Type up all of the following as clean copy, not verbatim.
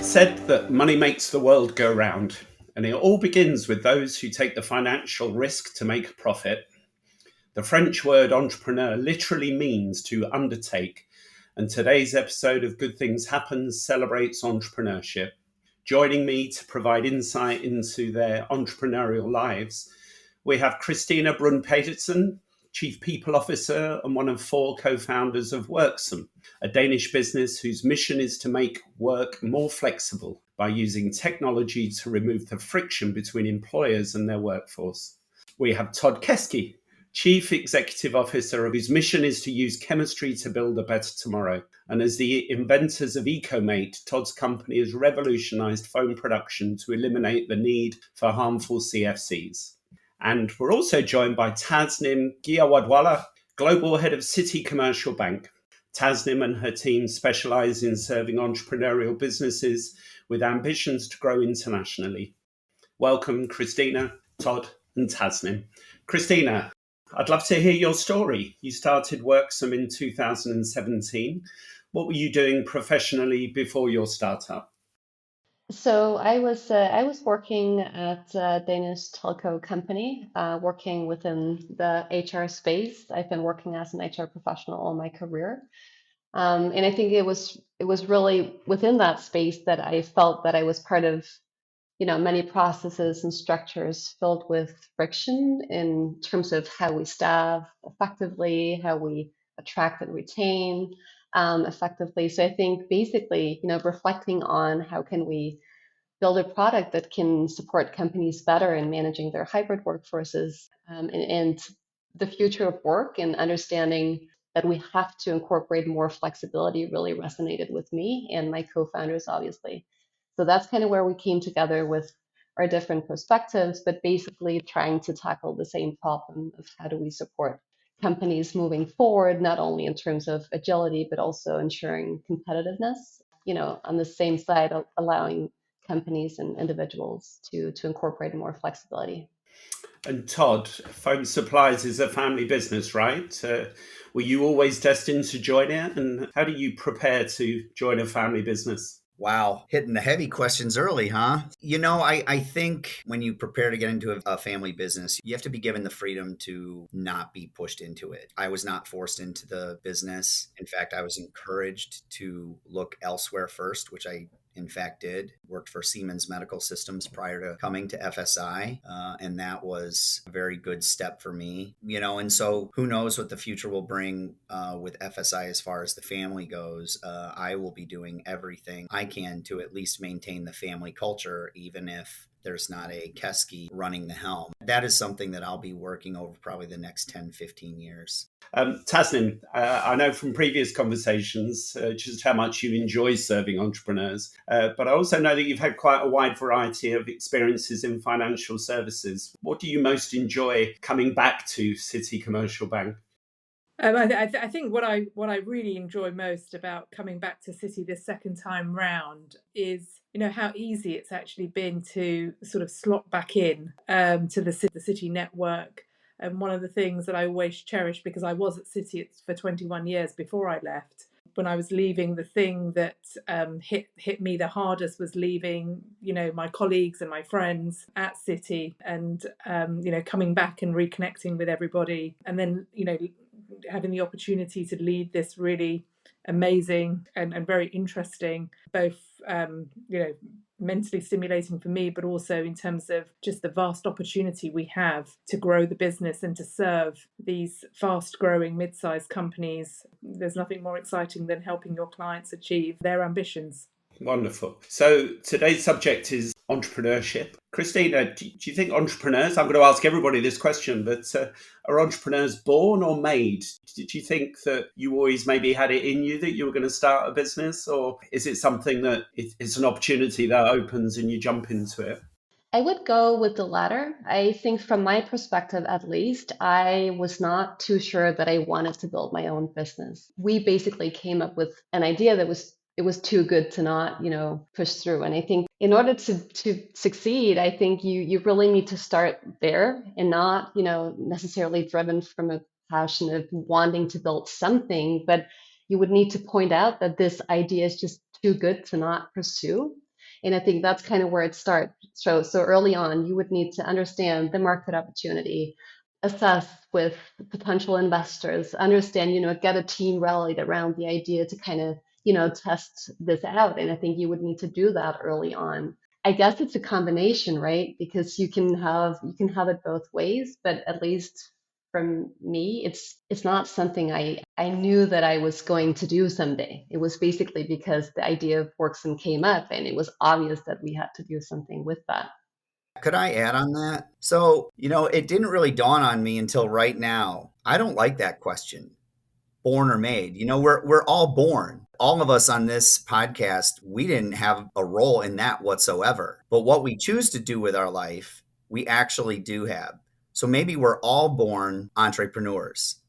It's said that money makes the world go round, and it all begins with those who take the financial risk to make a profit. The French word entrepreneur literally means to undertake, and today's episode of Good Things Happen celebrates entrepreneurship. Joining me to provide insight into their entrepreneurial lives, we have Christina Brun Petersen, Chief People Officer and one of 4 co-founders of Worksome, a Danish business whose mission is to make work more flexible by using technology to remove the friction between employers and their workforce. We have Todd Keske, Chief Executive Officer whose mission is to use chemistry to build a better tomorrow. And as the inventors of EcoMate, Todd's company has revolutionized foam production to eliminate the need for harmful CFCs. And we're also joined by Tasnim Ghiawadwala, Global Head of Citi Commercial Bank. Tasnim and her team specialize in serving entrepreneurial businesses with ambitions to grow internationally. Welcome, Christina, Todd, and Tasnim. Christina, I'd love to hear your story. You started Worksome in 2017. What were you doing professionally before your startup? So I was working at a Danish telco company, working within the HR space. I've been working as an HR professional all my career, and I think it was really within that space that I felt that I was part of, many processes and structures filled with friction in terms of how we staff effectively, how we attract and retain effectively. So I think basically, reflecting on how can we build a product that can support companies better in managing their hybrid workforces, and the future of work, and understanding that we have to incorporate more flexibility really resonated with me and my co-founders, obviously. So that's kind of where we came together with our different perspectives, but basically trying to tackle the same problem of how do we support companies moving forward, not only in terms of agility, but also ensuring competitiveness, on the same side, allowing companies and individuals to incorporate more flexibility. And Todd, Foam Supplies is a family business, right? Were you always destined to join it? And how do you prepare to join a family business? Wow, hitting the heavy questions early, huh? I think when you prepare to get into a family business, you have to be given the freedom to not be pushed into it. I was not forced into the business. In fact, I was encouraged to look elsewhere first, which I in fact did. Worked for Siemens Medical Systems prior to coming to FSI, and that was a very good step for me. And so who knows what the future will bring with FSI as far as the family goes. I will be doing everything I can to at least maintain the family culture, even if there's not a Keske running the helm. That is something that I'll be working over probably the next 10, 15 years. Tasnim, I know from previous conversations just how much you enjoy serving entrepreneurs, but I also know that you've had quite a wide variety of experiences in financial services. What do you most enjoy coming back to Citi Commercial Bank? I think what I really enjoy most about coming back to Citi this second time round is how easy it's actually been to sort of slot back in to the Citi network. And one of the things that I always cherish, because I was at Citi for 21 years before I left, when I was leaving, the thing that hit me the hardest was leaving, my colleagues and my friends at Citi, and coming back and reconnecting with everybody, and then having the opportunity to lead this really amazing and very interesting, both mentally stimulating for me, but also in terms of just the vast opportunity we have to grow the business and to serve these fast growing mid-sized companies. There's nothing more exciting than helping your clients achieve their ambitions. Wonderful. So today's subject is entrepreneurship. Christina, do you think entrepreneurs, I'm going to ask everybody this question, but are entrepreneurs born or made? Did you think that you always maybe had it in you that you were going to start a business, or is it something that it's an opportunity that opens and you jump into it? I would go with the latter. I think from my perspective, at least, I was not too sure that I wanted to build my own business. We basically came up with an idea that it was too good to not, push through. And I think in order to succeed, I think you really need to start there and not, necessarily driven from a passion of wanting to build something, but you would need to point out that this idea is just too good to not pursue. And I think that's kind of where it starts. So early on, you would need to understand the market opportunity, assess with potential investors, understand, get a team rallied around the idea to kind of, test this out. And I think you would need to do that early on. I guess it's a combination, right? Because you can have it both ways, but at least from me, it's not something I knew that I was going to do someday. It was basically because the idea of Worksome came up and it was obvious that we had to do something with that. Could I add on that? So, it didn't really dawn on me until right now. I don't like that question, born or made. We're all born. All of us on this podcast, we didn't have a role in that whatsoever. But what we choose to do with our life, we actually do have. So maybe we're all born entrepreneurs,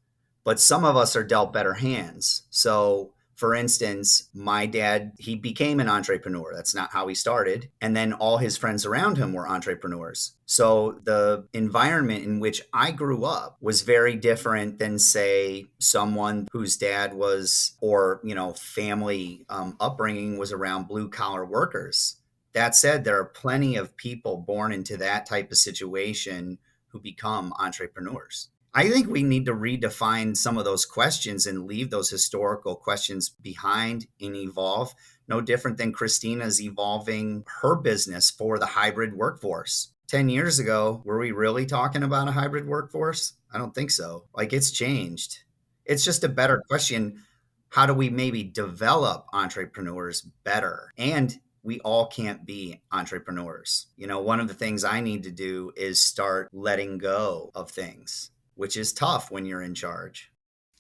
but some of us are dealt better hands. So, for instance, my dad, he became an entrepreneur. That's not how he started. And then all his friends around him were entrepreneurs. So the environment in which I grew up was very different than, say, someone whose dad was, or, family upbringing was around blue collar workers. That said, there are plenty of people born into that type of situation who become entrepreneurs. I think we need to redefine some of those questions and leave those historical questions behind and evolve. No different than Christina's evolving her business for the hybrid workforce. 10 years ago, were we really talking about a hybrid workforce? I don't think so. It's changed. It's just a better question. How do we maybe develop entrepreneurs better? And we all can't be entrepreneurs. One of the things I need to do is start letting go of things, which is tough when you're in charge.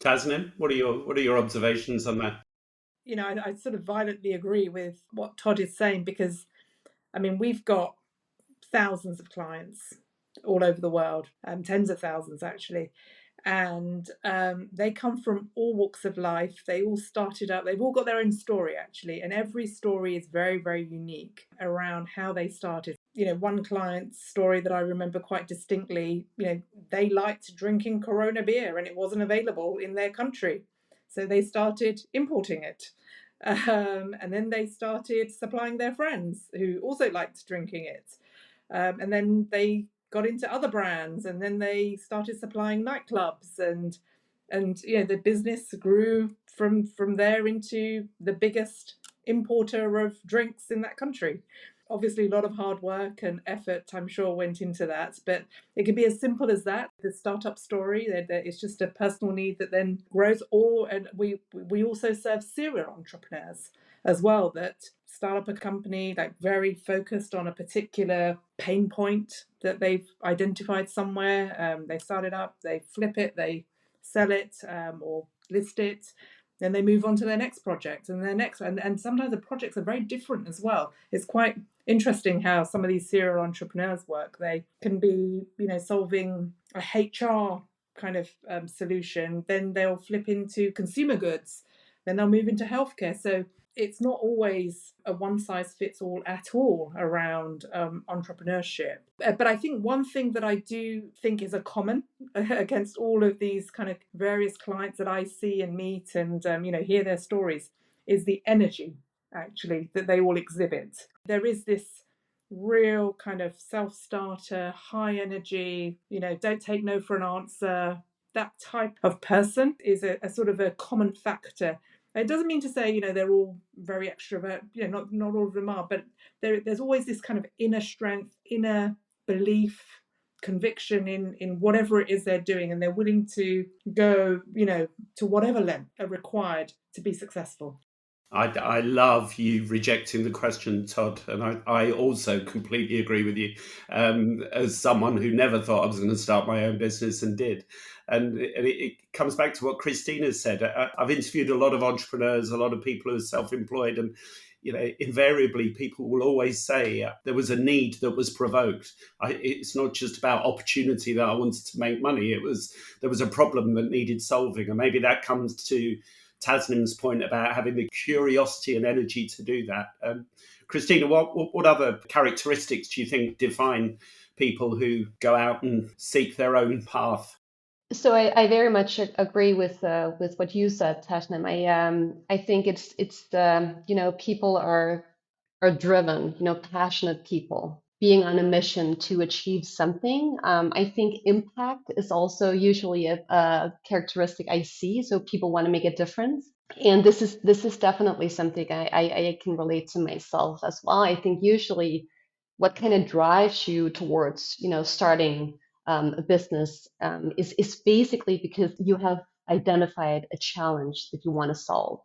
Tasnim, what are your observations on that? I sort of violently agree with what Todd is saying, because we've got thousands of clients all over the world, tens of thousands actually, and they come from all walks of life. They all started up, they've all got their own story actually, and every story is very, very unique around how they started. One client's story that I remember quite distinctly, they liked drinking Corona beer and it wasn't available in their country, so they started importing it. And then they started supplying their friends who also liked drinking it. And then they got into other brands, and then they started supplying nightclubs, and the business grew from there into the biggest importer of drinks in that country. Obviously, a lot of hard work and effort, I'm sure, went into that, but it can be as simple as that. The startup story, it's just a personal need that then grows. And we also serve serial entrepreneurs as well, that start up a company very focused on a particular pain point that they've identified somewhere. They start it up, they flip it, they sell it, or list it. Then they move on to their next project and their next, and sometimes the projects are very different as well. It's quite interesting how some of these serial entrepreneurs work. They can be, solving a HR kind of solution, then they'll flip into consumer goods, then they'll move into healthcare. So it's not always a one size fits all at all around entrepreneurship. But I think one thing that I do think is a common against all of these kind of various clients that I see and meet and hear their stories is the energy actually that they all exhibit. There is this real kind of self-starter, high energy, don't take no for an answer. That type of person is a sort of a common factor. It doesn't mean to say, they're all very extrovert. Not all of them are, but there's always this kind of inner strength, inner belief, conviction in whatever it is they're doing, and they're willing to go, to whatever length are required to be successful. I love you rejecting the question, Todd, and I also completely agree with you. As someone who never thought I was going to start my own business and did, and it comes back to what Christina said. I've interviewed a lot of entrepreneurs, a lot of people who are self-employed, and invariably people will always say there was a need that was provoked. It's not just about opportunity that I wanted to make money. There was a problem that needed solving, and maybe that comes to Tasnim's point about having the curiosity and energy to do that. Christina, what other characteristics do you think define people who go out and seek their own path? So I very much agree with what you said, Tasnim. I think it's the people are are driven, passionate people being on a mission to achieve something. I think impact is also usually a characteristic I see. So people want to make a difference. And this is definitely something I can relate to myself as well. I think usually what kind of drives you towards, starting a business is basically because you have identified a challenge that you want to solve.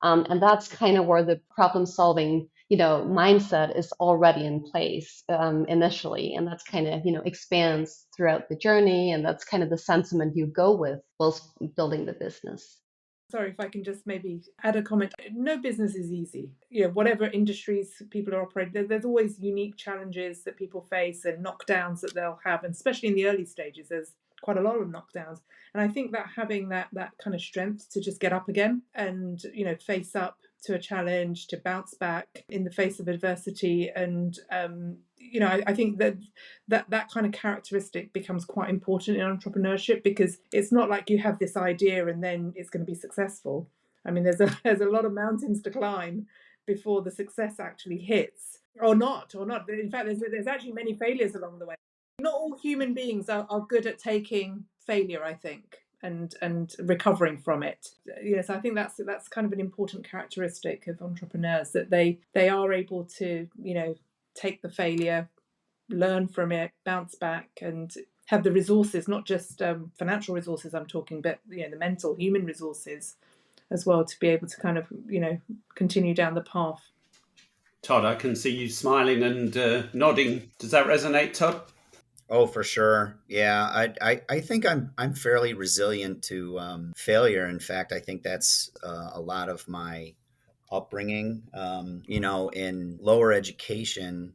And that's kind of where the problem solving, mindset is already in place initially. And that's kind of, expands throughout the journey. And that's kind of the sentiment you go with whilst building the business. Sorry, if I can just maybe add a comment. No business is easy. Whatever industries people are operating, there's always unique challenges that people face and knockdowns that they'll have, and especially in the early stages, there's quite a lot of knockdowns. And I think that having that kind of strength to just get up again and face up to a challenge, to bounce back in the face of adversity, and I think that kind of characteristic becomes quite important in entrepreneurship, because it's not like you have this idea and then it's going to be successful. I mean, there's a lot of mountains to climb before the success actually hits, or not. In fact, there's actually many failures along the way. Not all human beings are good at taking failure, I think, and recovering from it. Yes, I think that's kind of an important characteristic of entrepreneurs, that they are able to take the failure, learn from it, bounce back, and have the resources, not just financial resources I'm talking, but the mental, human resources as well, to be able to kind of continue down the path. Todd, I can see you smiling and nodding. Does that resonate, Todd? Oh, for sure. Yeah, I think I'm fairly resilient to failure. In fact, I think that's a lot of my upbringing. In lower education,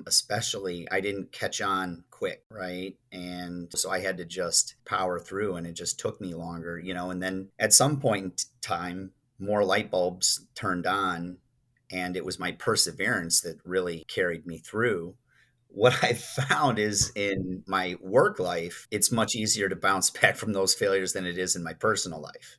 especially, I didn't catch on quick, right? And so I had to just power through, and it just took me longer, and then at some point in time, more light bulbs turned on, and it was my perseverance that really carried me through. What I found is, in my work life, it's much easier to bounce back from those failures than it is in my personal life.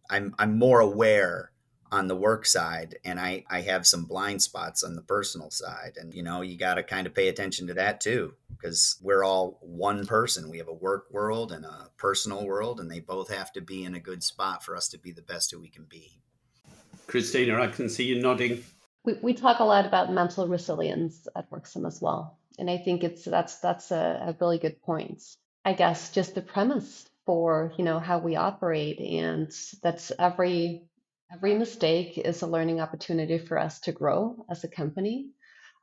I'm more aware on the work side, and I have some blind spots on the personal side. And, you got to kind of pay attention to that too, because we're all one person. We have a work world and a personal world, and they both have to be in a good spot for us to be the best who we can be. Christina, I can see you nodding. We talk a lot about mental resilience at Worksome as well. And I think that's a really good point. I guess just the premise for, how we operate, and that's every mistake is a learning opportunity for us to grow as a company,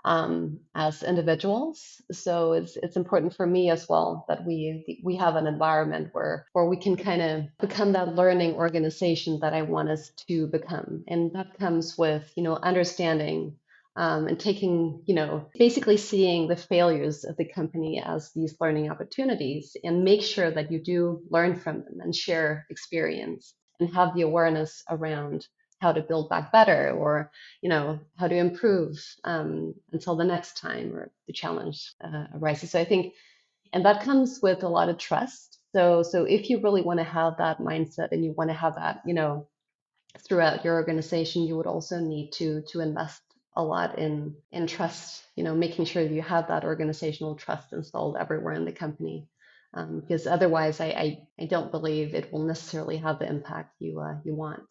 as individuals. So it's important for me as well that we have an environment where we can kind of become that learning organization that I want us to become, and that comes with understanding. And taking, basically seeing the failures of the company as these learning opportunities, and make sure that you do learn from them and share experience and have the awareness around how to build back better, or how to improve until the next time or the challenge arises. So I think, and that comes with a lot of trust. So if you really want to have that mindset, and you want to have that throughout your organization, you would also need to invest a lot in trust, making sure that you have that organizational trust installed everywhere in the company, because otherwise I don't believe it will necessarily have the impact you want.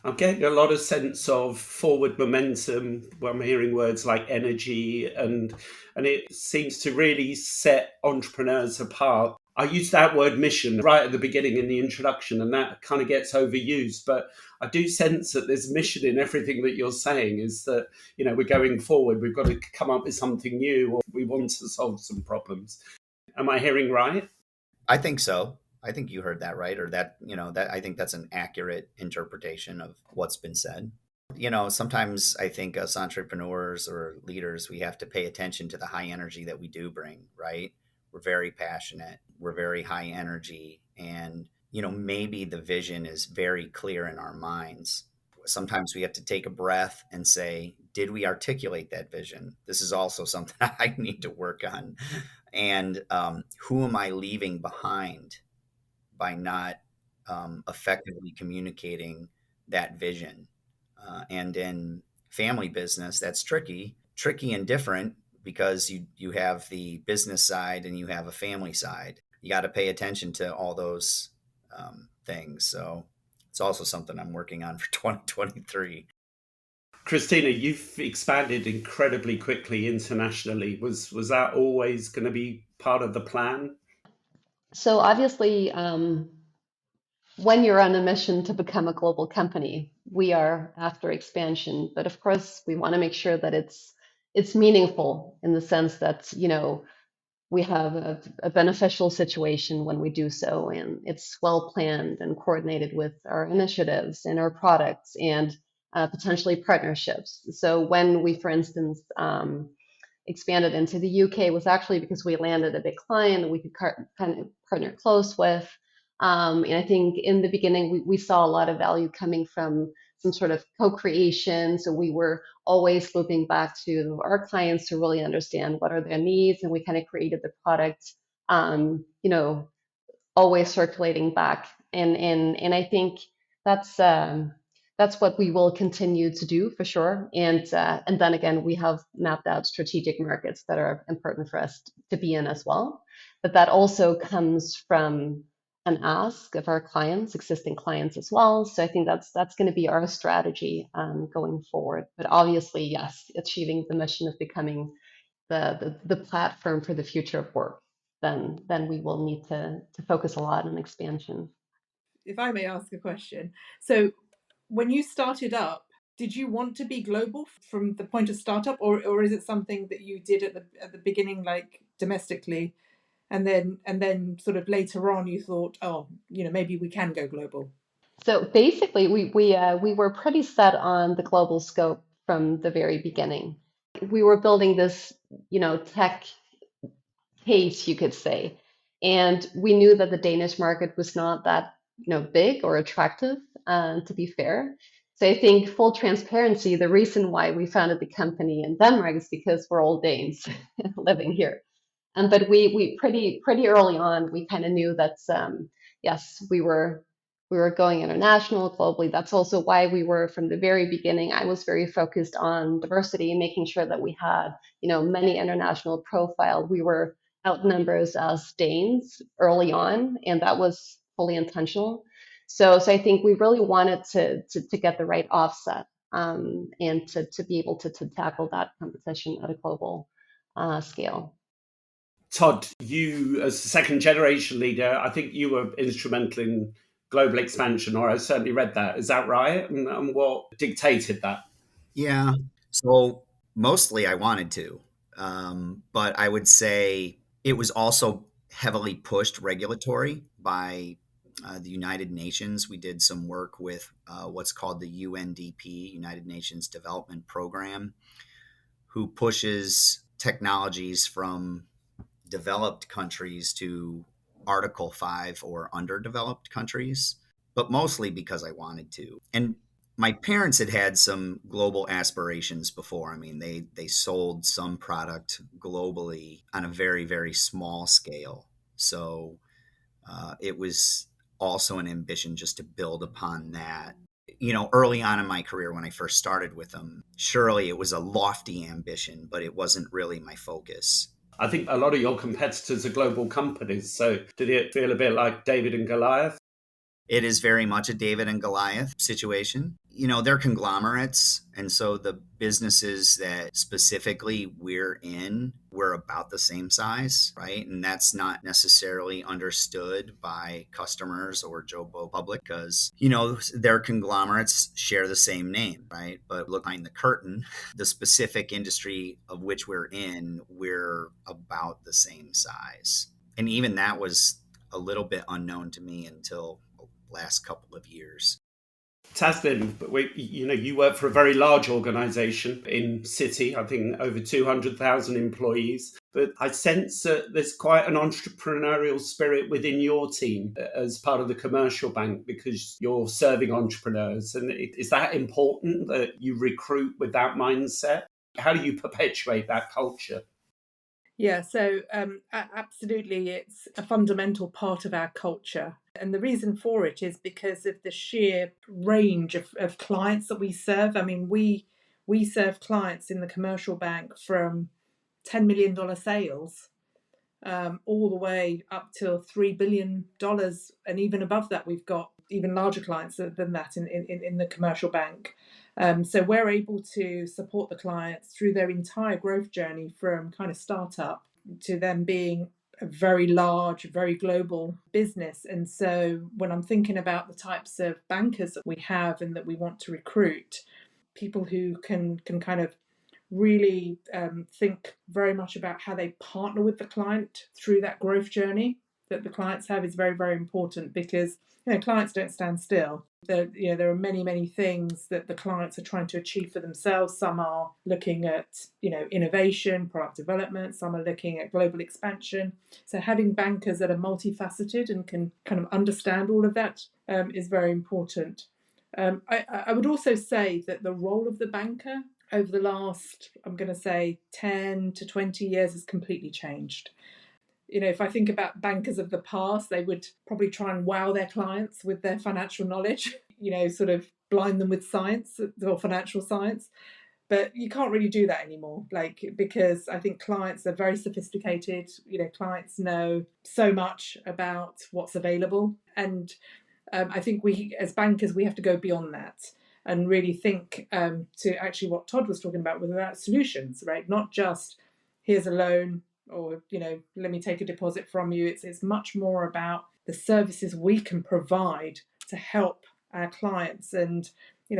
I'm getting a lot of sense of forward momentum when I'm hearing words like energy, and it seems to really set entrepreneurs apart. I used that word mission right at the beginning in the introduction, and that kind of gets overused, but I do sense that there's mission in everything that you're saying, is that, we're going forward, we've got to come up with something new, or we want to solve some problems. Am I hearing right? I think so. I think you heard that right, or that, that I think that's an accurate interpretation of what's been said. Sometimes I think us entrepreneurs or leaders, we have to pay attention to the high energy that we do bring, right? We're very passionate, we're very high energy, and, maybe the vision is very clear in our minds. Sometimes we have to take a breath and say, did we articulate that vision? This is also something I need to work on. And who am I leaving behind by not effectively communicating that vision? And in family business, that's tricky and different because you have the business side and you have a family side. You got to pay attention to all those things. So it's also something I'm working on for 2023. Christina, you've expanded incredibly quickly internationally. Was that always going to be part of the plan? So obviously, when you're on a mission to become a global company, we are after expansion. But of course, we want to make sure that it's meaningful in the sense that, we have a beneficial situation when we do so, and it's well planned and coordinated with our initiatives and our products and potentially partnerships. So when we, for instance, expanded into the UK was actually because we landed a big client that we could kind of partner close with. And I think in the beginning, we saw a lot of value coming from some sort of co-creation. So we were always looping back to our clients to really understand what are their needs. And we kind of created the product, always circulating back. And I think that's that's what we will continue to do for sure. And then again, we have mapped out strategic markets that are important for us to be in as well. But that also comes from an ask of our clients, existing clients as well. So I think that's going to be our strategy going forward. But obviously, yes, achieving the mission of becoming the platform for the future of work, then we will need to focus a lot on expansion. If I may ask a question, so when you started up, did you want to be global from the point of startup, or is it something that you did at the beginning, like domestically, and then sort of later on you thought, oh, maybe we can go global? So basically, we were pretty set on the global scope from the very beginning. We were building this, tech case, you could say, and we knew that the Danish market was not that, big or attractive, to be fair. So I think full transparency, the reason why we founded the company in Denmark is because we're all Danes living here. But we pretty early on, we kind of knew that yes, we were going international globally. That's also why we were from the very beginning. I was very focused on diversity, making sure that we had many international profile. We were outnumbered as Danes early on, and that was fully intentional. So I think we really wanted to get the right offset and to be able to tackle that competition at a global scale. Todd, you as a second generation leader, I think you were instrumental in global expansion, or I certainly read that. Is that right? And what dictated that? Yeah. So mostly I wanted to, but I would say it was also heavily pushed regulatory by the United Nations. We did some work with what's called the UNDP, United Nations Development Program, who pushes technologies from developed countries to Article 5 or underdeveloped countries, but mostly because I wanted to. And my parents had some global aspirations before. I mean, they sold some product globally on a very, very small scale. So it was also an ambition just to build upon that. Early on in my career when I first started with them, surely it was a lofty ambition, but it wasn't really my focus. I think a lot of your competitors are global companies. So did it feel a bit like David and Goliath? It is very much a David and Goliath situation. They're conglomerates. And so the businesses that specifically we're about the same size, right? And that's not necessarily understood by customers or Joe Blow public because, their conglomerates share the same name, right? But look behind the curtain, the specific industry of which we're about the same size. And even that was a little bit unknown to me until last couple of years. Tasnim, you work for a very large organisation in Citi, I think over 200,000 employees. But I sense that there's quite an entrepreneurial spirit within your team as part of the commercial bank because you're serving entrepreneurs. And is that important that you recruit with that mindset? How do you perpetuate that culture? Yeah, so absolutely, it's a fundamental part of our culture. And the reason for it is because of the sheer range of clients that we serve. I mean, we we serve clients in the commercial bank from $10 million sales all the way up to $3 billion. And even above that, we've got even larger clients than that in the commercial bank. So we're able to support the clients through their entire growth journey from kind of startup to them being a very large, very global business. And so when I'm thinking about the types of bankers that we have and that we want to recruit, people who can kind of really think very much about how they partner with the client through that growth journey that the clients have is very, very important, because clients don't stand still. There are many things that the clients are trying to achieve for themselves. Some are looking at innovation, product development. Some are looking at global expansion. So having bankers that are multifaceted and can kind of understand all of that is very important. I would also say that the role of the banker over the last, I'm going to say, 10 to 20 years has completely changed. If I think about bankers of the past, they would probably try and wow their clients with their financial knowledge, sort of blind them with science or financial science. But you can't really do that anymore, because I think clients are very sophisticated. Clients know so much about what's available. And I think we, as bankers, we have to go beyond that and really think to actually what Todd was talking about, about solutions, right? Not just here's a loan or, let me take a deposit from you. It's much more about the services we can provide to help our clients. And,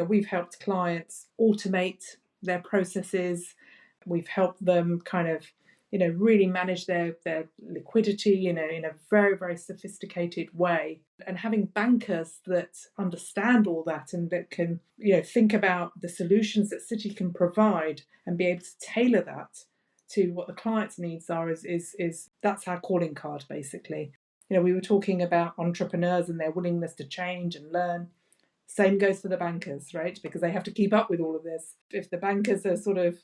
we've helped clients automate their processes. We've helped them kind of, really manage their liquidity in a very, very sophisticated way. And having bankers that understand all that and that can, think about the solutions that Citi can provide and be able to tailor that to what the client's needs are is that's our calling card, basically. We were talking about entrepreneurs and their willingness to change and learn. Same goes for the bankers, right? Because they have to keep up with all of this. If the bankers are sort of,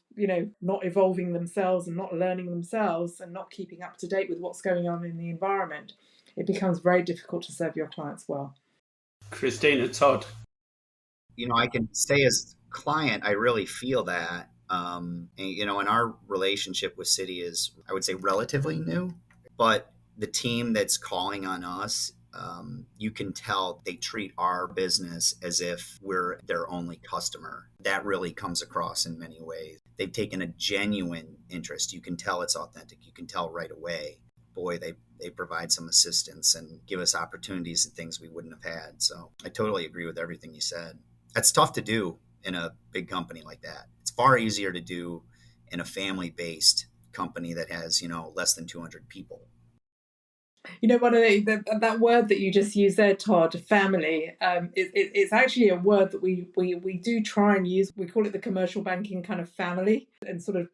not evolving themselves and not learning themselves and not keeping up to date with what's going on in the environment, it becomes very difficult to serve your clients well. Christina, Todd. I can say as a client, I really feel that. And our relationship with Citi is, I would say, relatively new, but the team that's calling on us, you can tell they treat our business as if we're their only customer. That really comes across in many ways. They've taken a genuine interest. You can tell it's authentic. You can tell right away. Boy, they provide some assistance and give us opportunities and things we wouldn't have had. So I totally agree with everything you said. That's tough to do in a big company like that. It's far easier to do in a family-based company that has, less than 200 people. One of that word that you just used there, Todd, family, it's actually a word that we do try and use. We call it the commercial banking kind of family, and sort of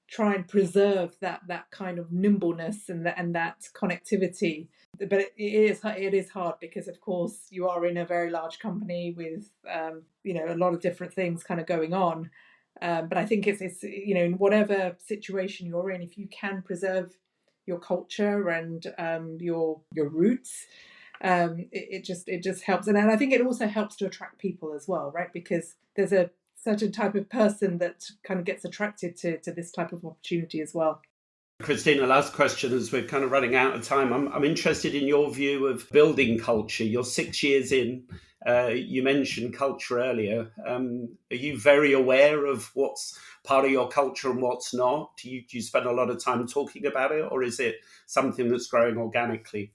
try and preserve that kind of nimbleness and that connectivity. But it is hard because, of course, you are in a very large company with a lot of different things kind of going on. But I think it's in whatever situation you're in, if you can preserve your culture and your roots, it just helps. And I think it also helps to attract people as well, right? Because there's a certain type of person that kind of gets attracted to this type of opportunity as well. Christina, last question as we're kind of running out of time. I'm interested in your view of building culture. You're 6 years in. You mentioned culture earlier. Are you very aware of what's part of your culture and what's not? Do you spend a lot of time talking about it, or is it something that's growing organically?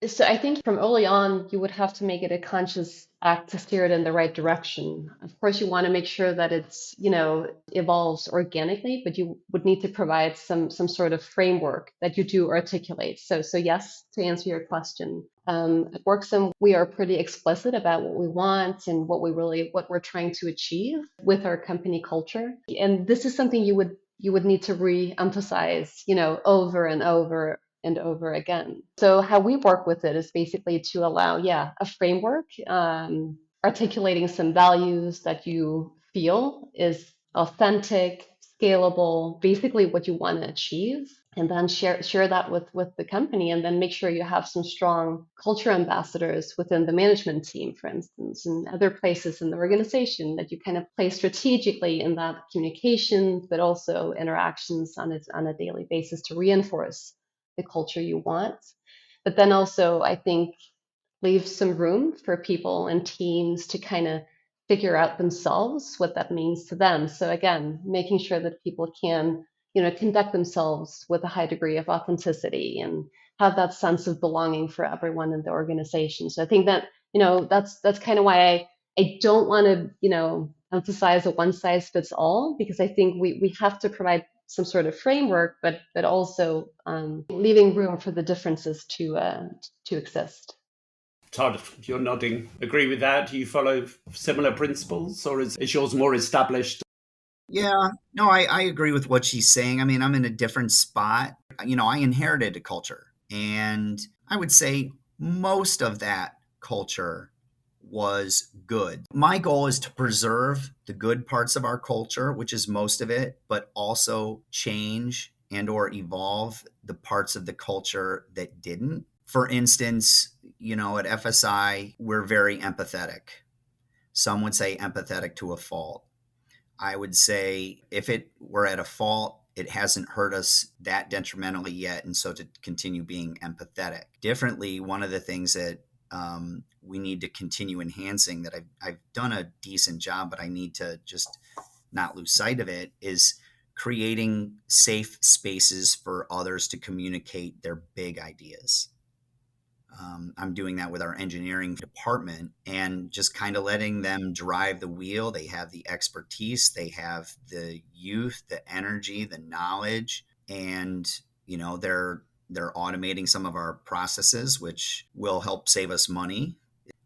So I think from early on, you would have to make it a conscious act to steer it in the right direction. Of course, you want to make sure that it's, evolves organically, but you would need to provide some sort of framework that you do articulate. So yes, to answer your question, at Worksome, we are pretty explicit about what we want and what we're trying to achieve with our company culture. And this is something you would need to re-emphasize, over and over and over again. So how we work with it is basically to allow, a framework, articulating some values that you feel is authentic, scalable, basically what you want to achieve, and then share that with the company, and then make sure you have some strong culture ambassadors within the management team, for instance, and other places in the organization that you kind of play strategically in that communication, but also interactions on a daily basis to reinforce the culture you want. But then also, I think, leave some room for people and teams to kind of figure out themselves what that means to them. So again, making sure that people can, conduct themselves with a high degree of authenticity and have that sense of belonging for everyone in the organization. So I think that, that's kind of why I don't want to, emphasize a one size fits all, because I think we have to provide some sort of framework, but also leaving room for the differences to exist. Todd, you're nodding. Agree with that? Do you follow similar principles, or is yours more established? Yeah, no, I agree with what she's saying. I mean, I'm in a different spot. I inherited a culture, and I would say most of that culture was good. My goal is to preserve the good parts of our culture, which is most of it, but also change and or evolve the parts of the culture that didn't. For instance, at FSI, we're very empathetic. Some would say empathetic to a fault. I would say if it were at a fault, it hasn't hurt us that detrimentally yet. And so to continue being empathetic. Differently, one of the things that we need to continue enhancing, that I've done a decent job, but I need to just not lose sight of it, is creating safe spaces for others to communicate their big ideas. I'm doing that with our engineering department and just kind of letting them drive the wheel. They have the expertise, they have the youth, the energy, the knowledge, and they're automating some of our processes, which will help save us money.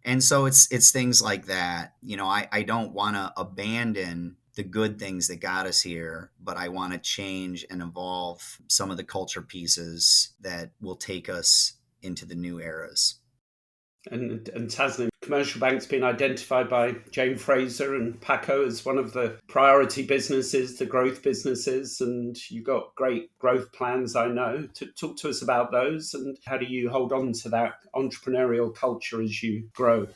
And so it's things like that. I don't want to abandon the good things that got us here, but I want to change and evolve some of the culture pieces that will take us into the new eras. And Tasnim, commercial bank's been identified by Jane Fraser and Paco as one of the priority businesses, the growth businesses, and you've got great growth plans, I know. Talk to us about those, and how do you hold on to that entrepreneurial culture as you grow?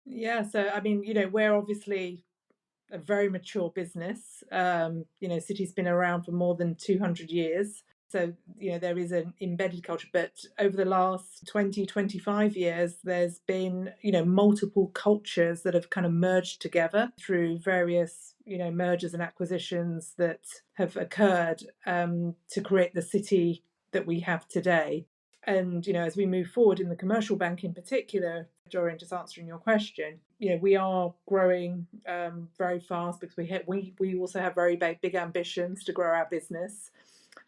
Yeah, so I mean, we're obviously a very mature business. Citi's been around for more than 200 years. So, there is an embedded culture. But over the last 20, 25 years, there's been, multiple cultures that have kind of merged together through various, mergers and acquisitions that have occurred to create the Citi that we have today. And, as we move forward in the commercial bank in particular, Dorian, just answering your question, we are growing very fast because we also have very big ambitions to grow our business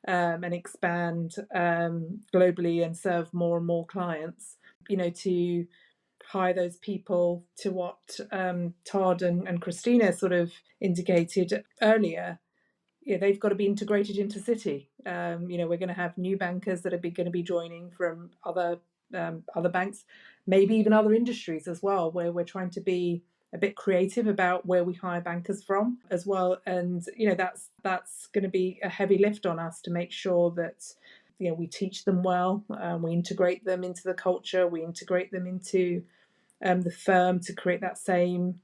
and expand globally and serve more and more clients. To hire those people, to what Todd and Christina sort of indicated earlier, they've got to be integrated into Citi. We're going to have new bankers that are going to be joining from other banks, maybe even other industries as well, where we're trying to be a bit creative about where we hire bankers from as well. And that's going to be a heavy lift on us to make sure that we teach them well, we integrate them into the culture, we integrate them into the firm to create that same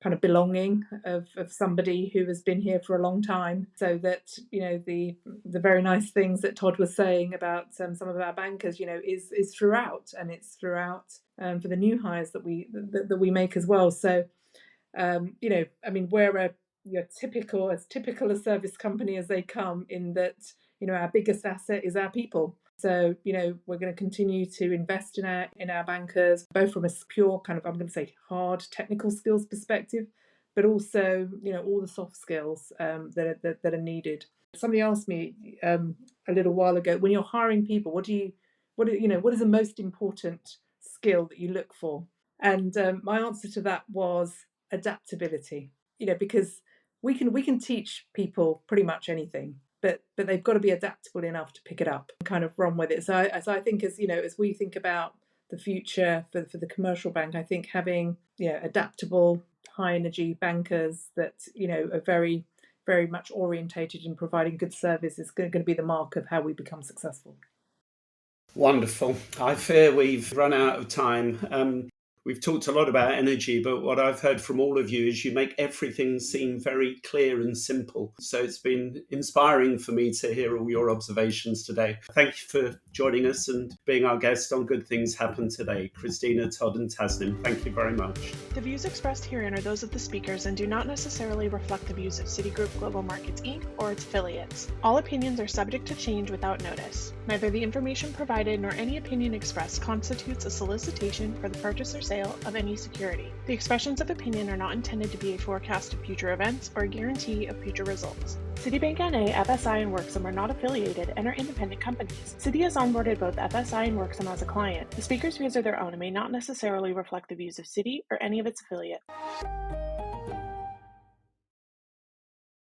kind of belonging of somebody who has been here for a long time, so that the very nice things that Todd was saying about some of our bankers is throughout, and it's throughout for the new hires that we make as well. So I mean, we're as typical a service company as they come, in that our biggest asset is our people. So we're going to continue to invest in our bankers, both from a pure kind of, I'm going to say, hard technical skills perspective, but also all the soft skills that are needed. Somebody asked me a little while ago, when you're hiring people, what is the most important skill that you look for? And my answer to that was adaptability. Because we can teach people pretty much anything, but they've got to be adaptable enough to pick it up and kind of run with it. So I think as we think about the future for the commercial bank, I think having adaptable, high energy bankers that are very very much orientated in providing good service is going to be the mark of how we become successful. Wonderful. I fear we've run out of time. We've talked a lot about energy, but what I've heard from all of you is you make everything seem very clear and simple. So it's been inspiring for me to hear all your observations today. Thank you for joining us and being our guest on Good Things Happen Today. Christina, Todd and Tasnim, thank you very much. The views expressed herein are those of the speakers and do not necessarily reflect the views of Citigroup Global Markets Inc. or its affiliates. All opinions are subject to change without notice. Neither the information provided nor any opinion expressed constitutes a solicitation for the purchase or sale of any security. The expressions of opinion are not intended to be a forecast of future events or a guarantee of future results. Citibank NA, FSI, and Worksome are not affiliated and are independent companies. Citi has onboarded both FSI and Worksome as a client. The speakers' views are their own and may not necessarily reflect the views of Citi or any of its affiliates.